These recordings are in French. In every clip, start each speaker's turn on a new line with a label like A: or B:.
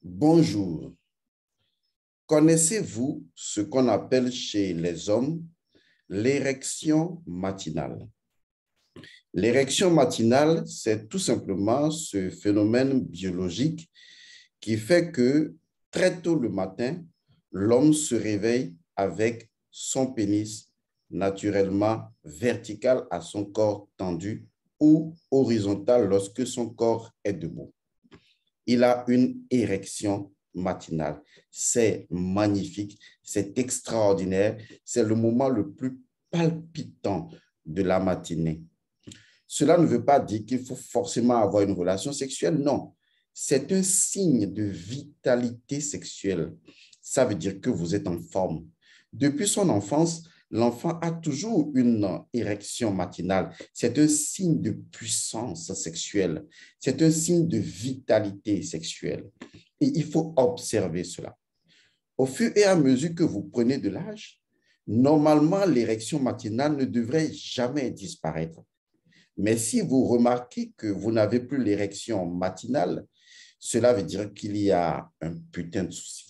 A: Bonjour. Connaissez-vous ce qu'on appelle chez les hommes l'érection matinale? L'érection matinale, c'est tout simplement ce phénomène biologique qui fait que très tôt le matin, l'homme se réveille avec son pénis naturellement vertical à son corps tendu ou horizontal lorsque son corps est debout. Il a une érection matinale. C'est magnifique, c'est extraordinaire, c'est le moment le plus palpitant de la matinée. Cela ne veut pas dire qu'il faut forcément avoir une relation sexuelle, non. C'est un signe de vitalité sexuelle. Ça veut dire que vous êtes en forme. Depuis son enfance, l'enfant a toujours une érection matinale. C'est un signe de puissance sexuelle. C'est un signe de vitalité sexuelle. Et il faut observer cela. Au fur et à mesure que vous prenez de l'âge, normalement, l'érection matinale ne devrait jamais disparaître. Mais si vous remarquez que vous n'avez plus l'érection matinale, cela veut dire qu'il y a un putain de souci.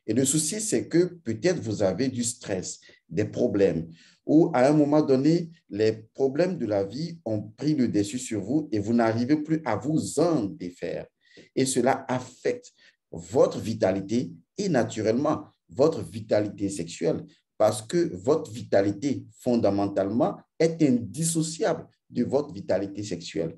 A: Et le souci, c'est que peut-être vous avez du stress, des problèmes, ou à un moment donné, les problèmes de la vie ont pris le dessus sur vous et vous n'arrivez plus à vous en défaire. Et cela affecte votre vitalité et naturellement votre vitalité sexuelle parce que votre vitalité fondamentalement est indissociable de votre vitalité sexuelle.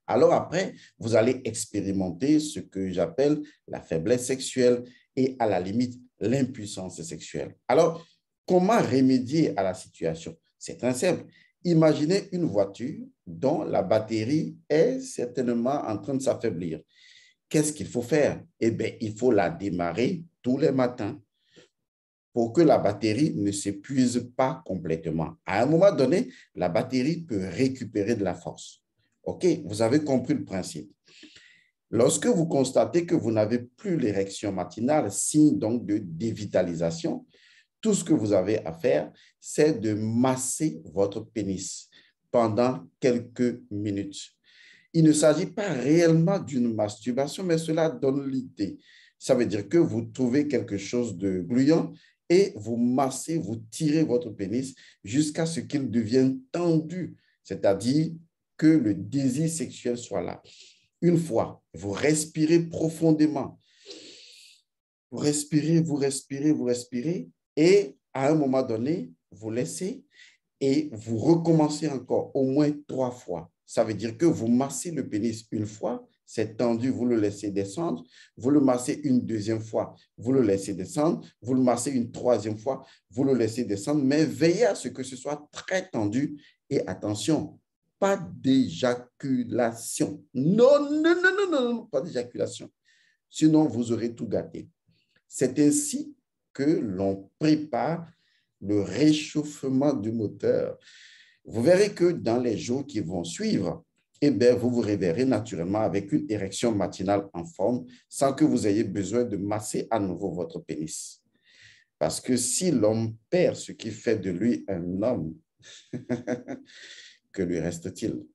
A: Alors après, vous allez expérimenter ce que j'appelle la faiblesse sexuelle et à la limite l'impuissance sexuelle. Alors, comment remédier à la situation? C'est très simple. Imaginez une voiture dont la batterie est certainement en train de s'affaiblir. Qu'est-ce qu'il faut faire? Eh bien, il faut la démarrer tous les matins pour que la batterie ne s'épuise pas complètement. À un moment donné, la batterie peut récupérer de la force. OK, vous avez compris le principe. Lorsque vous constatez que vous n'avez plus l'érection matinale, signe donc de dévitalisation, tout ce que vous avez à faire, c'est de masser votre pénis pendant quelques minutes. Il ne s'agit pas réellement d'une masturbation, mais cela donne l'idée. Ça veut dire que vous trouvez quelque chose de gluant et vous massez, vous tirez votre pénis jusqu'à ce qu'il devienne tendu, c'est-à-dire que le désir sexuel soit là. Une fois, vous respirez profondément. Vous respirez, vous respirez, vous respirez et à un moment donné, vous laissez et vous recommencez encore au moins 3 fois. Ça veut dire que vous massez le pénis une fois, c'est tendu, vous le laissez descendre, vous le massez une deuxième fois, vous le laissez descendre, vous le massez une troisième fois, vous le laissez descendre, mais veillez à ce que ce soit très tendu et attention, pas d'éjaculation. Non, non, non, non, non, non, pas d'éjaculation. Sinon, vous aurez tout gâté. C'est ainsi que l'on prépare le réchauffement du moteur. Vous verrez que dans les jours qui vont suivre, eh bien, vous vous réveillerez naturellement avec une érection matinale en forme sans que vous ayez besoin de masser à nouveau votre pénis. Parce que si l'homme perd ce qui fait de lui un homme, que lui reste-t-il?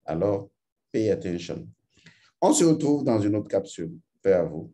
A: Alors, pay attention. On se retrouve dans une autre capsule. Paix à vous.